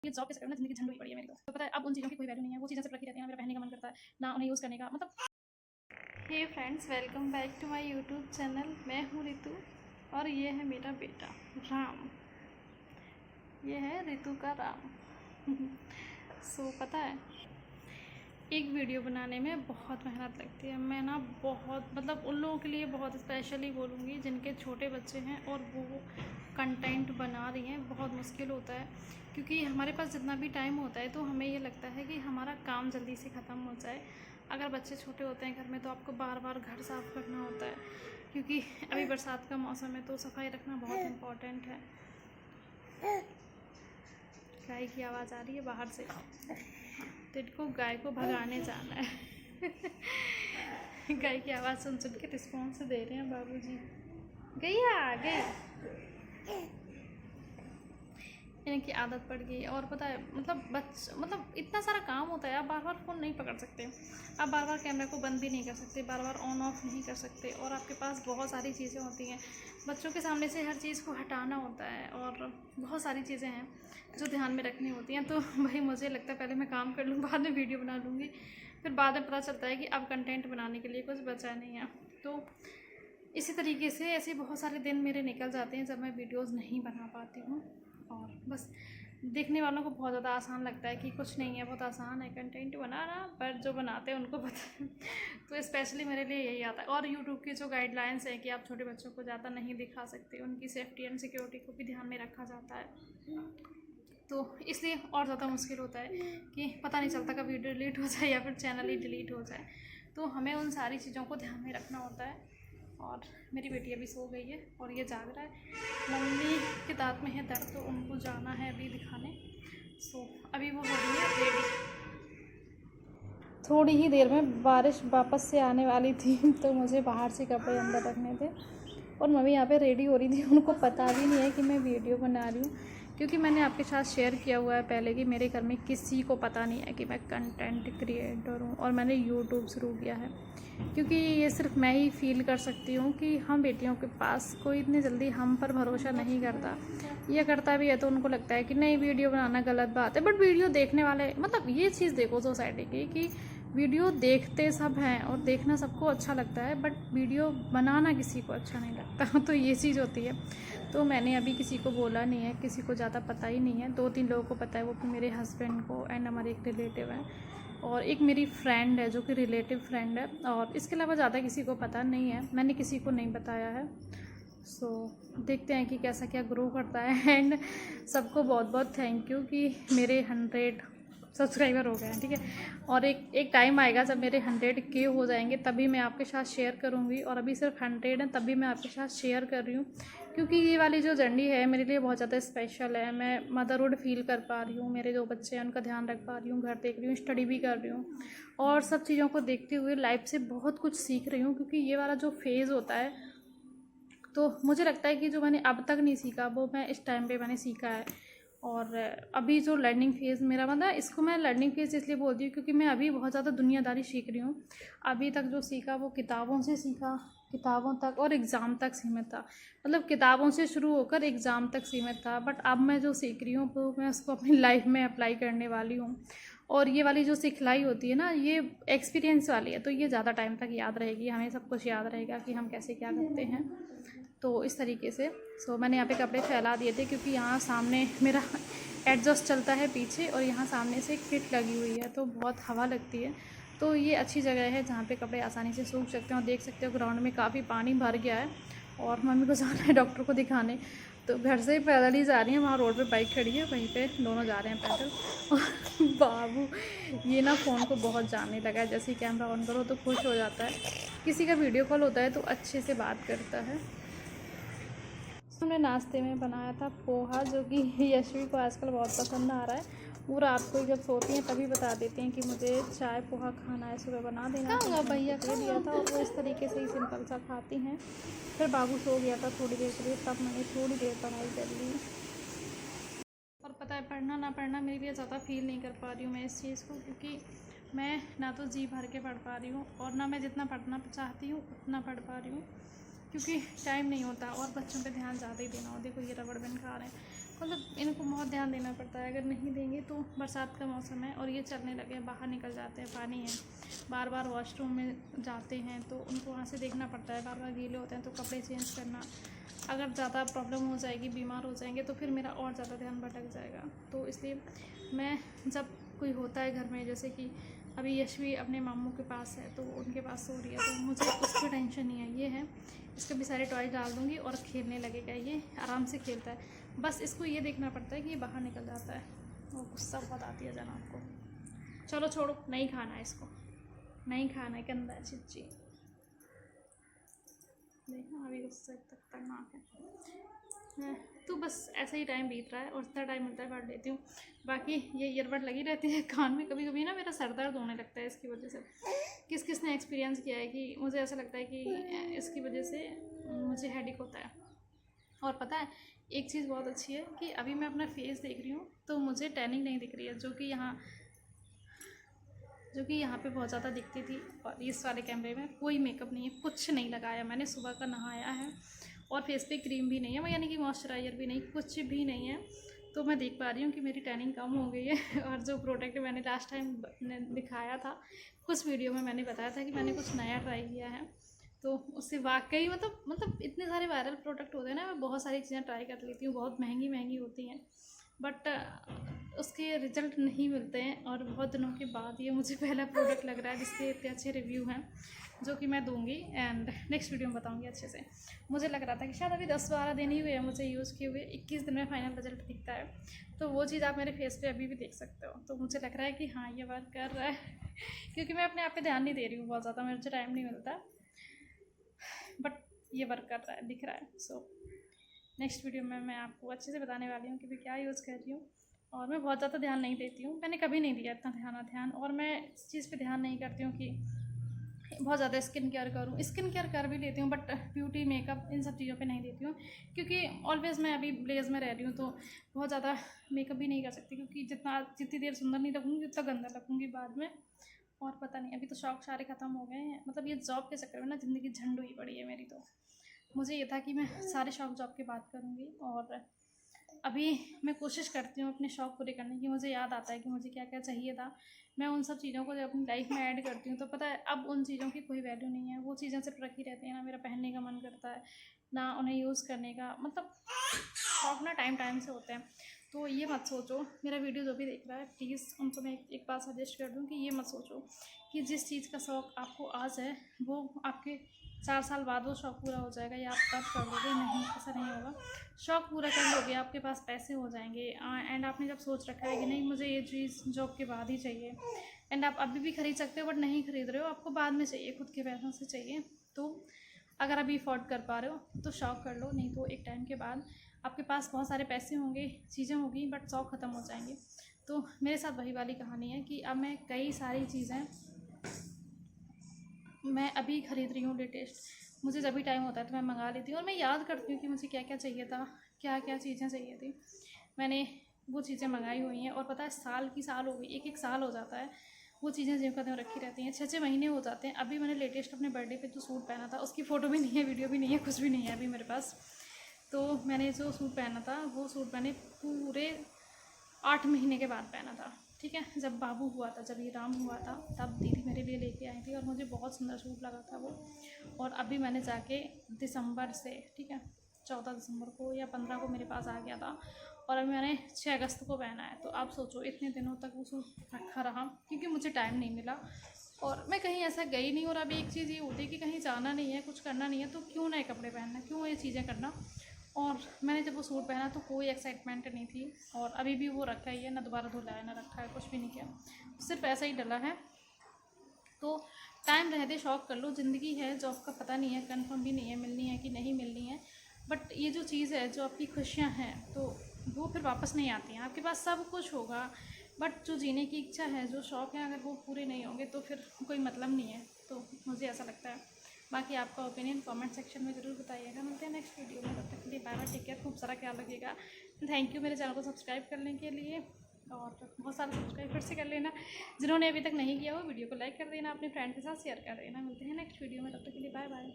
ये जॉब के चक्कर में ज़िंदगी झंड हुई पड़ी है मेरी तो पता है अब उन चीज़ों की कोई वैल्यू नहीं है। वो चीज़ें सिर्फ रखी रहती हैं, मेरा पहनने का मन करता है ना उन्हें यूज़ करने का मतलब। Hey friends, welcome back to my YouTube channel. मैं हूँ रितु और ये है मेरा बेटा राम। ये है रितु का राम। पता है एक वीडियो बनाने में बहुत मेहनत लगती है। मैं ना बहुत मतलब उन लोगों के लिए बहुत स्पेशली बोलूँगी जिनके छोटे बच्चे हैं और वो कंटेंट बना रही हैं। बहुत मुश्किल होता है क्योंकि हमारे पास जितना भी टाइम होता है तो हमें ये लगता है कि हमारा काम जल्दी से ख़त्म हो जाए। अगर बच्चे छोटे होते हैं घर में तो आपको बार बार घर साफ़ करना होता है क्योंकि अभी बरसात का मौसम है तो सफाई रखना बहुत इम्पोर्टेंट है। गाय की आवाज़ आ रही है बाहर से, तो इनको गाय को भगाने जाना है। गाय की आवाज़ सुन सुन के रिस्पॉन्स दे रहे हैं बाबूजी। गैया गई, इनकी आदत पड़ गई। और पता है मतलब इतना सारा काम होता है, आप बार बार फ़ोन नहीं पकड़ सकते, आप बार बार कैमरा को बंद भी नहीं कर सकते, बार बार ऑन ऑफ नहीं कर सकते। और आपके पास बहुत सारी चीज़ें होती हैं, बच्चों के सामने से हर चीज़ को हटाना होता है और बहुत सारी चीज़ें हैं जो ध्यान में रखनी होती हैं। तो भाई मुझे लगता है पहले मैं काम कर लूँ, बाद में वीडियो बना लूँगी। फिर बाद में पता चलता है कि अब कंटेंट बनाने के लिए कुछ बचा नहीं है। तो इसी तरीके से ऐसे बहुत सारे दिन मेरे निकल जाते हैं जब मैं वीडियोस नहीं बना पाती हूँ। और बस देखने वालों को बहुत ज़्यादा आसान लगता है कि कुछ नहीं है, बहुत आसान है कंटेंट बनाना, पर जो बनाते हैं उनको पता है। तो स्पेशली मेरे लिए यही आता है। और यूट्यूब की जो गाइडलाइंस है कि आप छोटे बच्चों को ज़्यादा नहीं दिखा सकते, उनकी सेफ्टी एंड सिक्योरिटी को भी ध्यान में रखा जाता है। तो इसलिए और ज़्यादा मुश्किल होता है कि पता नहीं चलता कब वीडियो डिलीट हो जाए या फिर चैनल ही डिलीट हो जाए। तो हमें उन सारी चीज़ों को ध्यान में रखना होता है। और मेरी बेटी अभी सो गई है और ये जाग रहा है। मम्मी के दांत में है दर्द तो उनको जाना है अभी दिखाने। अभी वो हो रही है रेडी। थोड़ी ही देर में बारिश वापस से आने वाली थी तो मुझे बाहर से कपड़े अंदर रखने थे और मम्मी यहाँ पे रेडी हो रही थी। उनको पता भी नहीं है कि मैं वीडियो बना रही हूँ क्योंकि मैंने आपके साथ शेयर किया हुआ है पहले कि मेरे घर में किसी को पता नहीं है कि मैं कंटेंट क्रिएटर हूँ और मैंने यूट्यूब शुरू किया है। क्योंकि ये सिर्फ मैं ही फील कर सकती हूँ कि हम बेटियों के पास कोई इतनी जल्दी हम पर भरोसा नहीं करता। ये करता भी है तो उनको लगता है कि नहीं वीडियो बनाना गलत बात है। बट वीडियो देखने वाले मतलब ये चीज़ देखो सोसाइटी की कि वीडियो देखते सब हैं और देखना सबको अच्छा लगता है, बट वीडियो बनाना किसी को अच्छा नहीं लगता। तो ये चीज़ होती है। तो मैंने अभी किसी को बोला नहीं है, किसी को ज़्यादा पता ही नहीं है। 2-3 लोगों को पता है, वो भी मेरे हस्बैंड को एंड हमारे एक रिलेटिव है और एक मेरी फ्रेंड है जो कि रिलेटिव फ्रेंड है। और इसके अलावा ज़्यादा किसी को पता नहीं है, मैंने किसी को नहीं बताया है। देखते हैं कि कैसा क्या ग्रो करता है। एंड सबको बहुत बहुत थैंक यू कि मेरे 100 सब्सक्राइबर हो गए हैं, ठीक है। और एक टाइम आएगा जब मेरे 100K हो जाएंगे तभी मैं आपके साथ शेयर करूँगी। और अभी सिर्फ 100 है तभी मैं आपके साथ शेयर कर रही हूँ क्योंकि ये वाली जो जर्नी है मेरे लिए बहुत ज़्यादा स्पेशल है। मैं मदरहुड फील कर पा रही हूँ, मेरे जो बच्चे हैं उनका ध्यान रख पा रही हूँ, घर देख रही हूँ, स्टडी भी कर रही हूँ और सब चीज़ों को देखते हुए लाइफ से बहुत कुछ सीख रही हूँ। क्योंकि ये वाला जो फेज़ होता है तो मुझे लगता है कि जो मैंने अब तक नहीं सीखा वो मैं इस टाइम पे मैंने सीखा है। और अभी जो लर्निंग फेज़ मेरा मतलब इसको मैं लर्निंग फेज़ इसलिए बोलती हूँ क्योंकि मैं अभी बहुत ज़्यादा दुनियादारी सीख रही हूँ। अभी तक जो सीखा वो किताबों से सीखा, किताबों तक और एग्ज़ाम तक सीमित था। मतलब किताबों से शुरू होकर एग्ज़ाम तक सीमित था, बट अब मैं जो सीख रही हूँ वो मैं उसको अपनी लाइफ में अप्लाई करने वाली हूँ। और ये वाली जो सिखलाई होती है ना, ये एक्सपीरियंस वाली है तो ये ज़्यादा टाइम तक याद रहेगी, हमें सब कुछ याद रहेगा कि हम कैसे क्या करते हैं। तो इस तरीके से मैंने यहाँ पे कपड़े फैला दिए थे क्योंकि यहाँ सामने मेरा एडजस्ट चलता है पीछे और यहाँ सामने से एक फिट लगी हुई है तो बहुत हवा लगती है। तो ये अच्छी जगह है जहाँ पे कपड़े आसानी से सूख सकते हैं। और देख सकते हो ग्राउंड में काफ़ी पानी भर गया है और मम्मी को जाना है डॉक्टर को दिखाने, तो घर से पैदल ही जा रही हैं। वहाँ रोड पे बाइक खड़ी है, वहीं पे दोनों जा रहे हैं पैदल। और बाबू ये ना फ़ोन को बहुत जानने लगा है, जैसे ही कैमरा ऑन करो तो खुश हो जाता है। किसी का वीडियो कॉल होता है तो अच्छे से बात करता है। हमने नाश्ते में बनाया था पोहा, जो कि यशवी को आजकल बहुत पसंद आ रहा है। वो रात को जब सोती हैं तभी बता देती हैं कि मुझे चाय पोहा खाना है, सुबह बना देना। तो भैया दे दिया था और वो इस तरीके से ही सिंपल सा खाती हैं। फिर बाबू सो गया था थोड़ी देर के लिए, तब मैंने थोड़ी देर पढ़ाई कर ली। और पता है पढ़ना ना पढ़ना मेरे लिए ज़्यादा फील नहीं कर पा रही हूँ मैं इस चीज़ को, क्योंकि मैं ना तो जी भर के पढ़ पा रही हूँ और ना मैं जितना पढ़ना चाहती हूँ उतना पढ़ पा रही हूँ क्योंकि टाइम नहीं होता और बच्चों पे ध्यान ज़्यादा ही देना हो। देखो ये रबड़ बैंड खा रहे हैं मतलब इनको बहुत ध्यान देना पड़ता है। अगर नहीं देंगे तो बरसात का मौसम है और ये चलने लगे, बाहर निकल जाते हैं, पानी है, बार बार वॉशरूम में जाते हैं तो उनको वहाँ से देखना पड़ता है, बार बार गीले होते हैं तो कपड़े चेंज करना। अगर ज़्यादा प्रॉब्लम हो जाएगी, बीमार हो जाएंगे तो फिर मेरा और ज़्यादा ध्यान भटक जाएगा। तो इसलिए मैं जब कोई होता है घर में, जैसे कि अभी यशवी अपने मामू के पास है तो उनके पास सो रही है, तो मुझे उसकी टेंशन नहीं है। ये है, इसके भी सारे टॉय डाल दूँगी और खेलने लगेगा, ये आराम से खेलता है। बस इसको ये देखना पड़ता है कि ये बाहर निकल जाता है। वो गुस्सा बहुत आती है जनाब को। चलो छोड़ो, नहीं खाना है इसको, नहीं खाना है, गंदा है, चिच्ची। देखो अभी गुस्सा तक खतरनाक है। तो बस ऐसा ही टाइम बीत रहा है और इतना टाइम मिलता है पढ़ लेती हूँ। बाकी ये ईयरबड लगी रहती है कान में। कभी कभी ना मेरा सर दर्द होने लगता है इसकी वजह से। किस किस ने एक्सपीरियंस किया है कि मुझे ऐसा लगता है कि इसकी वजह से मुझे हेडेक होता है। और पता है एक चीज़ बहुत अच्छी है कि अभी मैं अपना फेस देख रही हूँ तो मुझे टैनिंग नहीं दिख रही है, जो कि यहाँ पे बहुत ज़्यादा दिखती थी। और इस वाले कैमरे में कोई मेकअप नहीं है, कुछ नहीं लगाया मैंने, सुबह का नहाया है और फेस पे क्रीम भी नहीं है, यानी कि मॉइस्चराइज़र भी नहीं, कुछ भी नहीं है। तो मैं देख पा रही हूँ कि मेरी टैनिंग कम हो गई है। और जो प्रोडक्ट मैंने लास्ट टाइम दिखाया था, कुछ वीडियो में मैंने बताया था कि मैंने कुछ नया ट्राई किया है, तो उससे वाकई मतलब इतने सारे वायरल प्रोडक्ट होते हैं ना, मैं बहुत सारी चीज़ें ट्राई कर लेती हूँ, बहुत महंगी महंगी होती हैं, बट उसके रिजल्ट नहीं मिलते हैं। और बहुत दिनों के बाद ये मुझे पहला प्रोडक्ट लग रहा है जिसके इतने अच्छे रिव्यू हैं, जो कि मैं दूंगी एंड नेक्स्ट वीडियो में बताऊंगी अच्छे से। मुझे लग रहा था कि शायद अभी 10-12 दिन ही हुए हैं मुझे यूज़ किए हुए, 21 दिन में फाइनल रिजल्ट दिखता है। तो वो चीज़ आप मेरे फेस पे अभी भी देख सकते हो। तो मुझे लग रहा है कि हाँ ये वर्क कर रहा है। क्योंकि मैं अपने आप पे ध्यान नहीं दे रही हूँ बहुत ज़्यादा, मुझे टाइम नहीं मिलता, बट ये वर्क कर रहा है, दिख रहा है। सो नेक्स्ट वीडियो में मैं आपको अच्छे से बताने वाली हूँ कि मैं क्या यूज़ कर रही हूँ। और मैं बहुत ज़्यादा ध्यान नहीं देती हूँ, मैंने कभी नहीं दिया इतना ध्यान। और मैं इस चीज़ पे ध्यान नहीं करती हूँ कि बहुत ज़्यादा स्किन केयर करूँ। स्किन केयर कर भी लेती हूँ बट ब्यूटी मेकअप इन सब चीज़ों पे नहीं देती हूँ, क्योंकि ऑलवेज़ मैं अभी ब्लेज में रह रही हूँ तो बहुत ज़्यादा मेकअप भी नहीं कर सकती, क्योंकि जितनी देर सुंदर नहीं लगूँगी उतना गंदा लगूँगी बाद में। और पता नहीं, अभी तो शौक सारे ख़त्म हो गए हैं। मतलब ये जॉब के चक्कर में ना ज़िंदगी झंड हुई पड़ी है मेरी। तो मुझे ये था कि मैं सारे शौक जॉब के बाद करूँगी, और अभी मैं कोशिश करती हूँ अपने शौक़ पूरे करने की। मुझे याद आता है कि मुझे क्या क्या चाहिए था, मैं उन सब चीज़ों को जब अपनी लाइफ में ऐड करती हूँ तो पता है अब उन चीज़ों की कोई वैल्यू नहीं है। वो चीज़ें सिर्फ रखी रहती हैं, ना मेरा पहनने का मन करता है ना उन्हें यूज़ करने का। मतलब शौक़ ना टाइम टाइम से होते हैं। तो ये मत सोचो, मेरा वीडियो जो भी देख रहा है प्लीज़ उनको मैं एक बात सजेस्ट कर दूँ कि ये मत सोचो कि जिस चीज़ का शौक़ आपको आज है वो आपके 4 साल बाद वो शौक़ पूरा हो जाएगा या आप तब कर लोगे। नहीं, ऐसा नहीं होगा। शौक़ पूरा कर लोगे, आपके पास पैसे हो जाएंगे एंड आपने जब सोच रखा है कि नहीं मुझे ये चीज़ जॉब के बाद ही चाहिए, एंड आप अभी भी खरीद सकते हो बट नहीं खरीद रहे हो, आपको बाद में चाहिए, खुद के पैसों से चाहिए। तो अगर अभी अफोर्ड कर पा रहे हो तो शौक़ कर लो, नहीं तो एक टाइम के बाद आपके पास बहुत सारे पैसे होंगे, चीज़ें होगी, बट शौक़ ख़त्म हो जाएंगे। तो मेरे साथ वही वाली कहानी है कि अब मैं कई सारी चीज़ें मैं अभी ख़रीद रही हूँ लेटेस्ट। मुझे जब भी टाइम होता है तो मैं मंगा लेती हूँ और मैं याद करती हूँ कि मुझे क्या क्या चाहिए था, क्या क्या चीज़ें चाहिए थी। मैंने वो चीज़ें मंगाई हुई हैं और पता है साल की साल हो गई, एक साल हो जाता है, वो चीज़ें ज्यों का त्यों रखी रहती हैं। 6-6 महीने हो जाते हैं। अभी मैंने लेटेस्ट अपने बर्थडे पे जो सूट पहना था उसकी फ़ोटो भी नहीं है, वीडियो भी नहीं है, कुछ भी नहीं है अभी मेरे पास। तो मैंने जो सूट पहना था वो सूट मैंने पूरे 8 महीने के बाद पहना था, ठीक है। जब बाबू हुआ था, जब ये राम हुआ था, तब दीदी मेरे लिए लेके आई थी और मुझे बहुत सुंदर सूट लगा था वो। और अभी मैंने जाके दिसंबर से, ठीक है, 14 दिसंबर को या 15 को मेरे पास आ गया था और अभी मैंने 6 अगस्त को पहना है। तो आप सोचो इतने दिनों तक वो सूट रखा रहा क्योंकि मुझे टाइम नहीं मिला और मैं कहीं ऐसा गई नहीं। और अभी एक चीज़ ये होती है कि कहीं जाना नहीं है, कुछ करना नहीं है, तो क्यों नए कपड़े पहनना, क्यों ये चीज़ें करना। और मैंने जब वो सूट पहना तो कोई एक्साइटमेंट नहीं थी और अभी भी वो रखा ही है, ना दोबारा धुला है ना रखा है, कुछ भी नहीं किया, सिर्फ ऐसा ही डला है। तो टाइम रहते शौक़ कर लो, ज़िंदगी है, जॉब का पता नहीं है, कंफर्म भी नहीं है मिलनी है कि नहीं मिलनी है। बट ये जो चीज़ है, जो आपकी खुशियाँ हैं, तो वो फिर वापस नहीं आती हैं। आपके पास सब कुछ होगा बट जो जीने की इच्छा है, जो शौक़ है, अगर वो पूरे नहीं होंगे तो फिर कोई मतलब नहीं है। तो मुझे ऐसा लगता है। बाकी आपका ओपिनियन कमेंट सेक्शन में ज़रूर बताइएगा। मिलते हैं नेक्स्ट वीडियो में, तब तक के लिए बाय बाय, टेक केयर, खूब सारा ख्याल रखिएगा। थैंक यू मेरे चैनल को सब्सक्राइब करने के लिए और बहुत सारा सब्सक्राइब फिर से कर लेना। जिन्होंने अभी तक नहीं किया वो वीडियो को लाइक कर देना, अपने फ्रेंड के साथ शेयर कर देना। मिलते हैं नेक्स्ट वीडियो में, तब तक के लिए बाय बाय।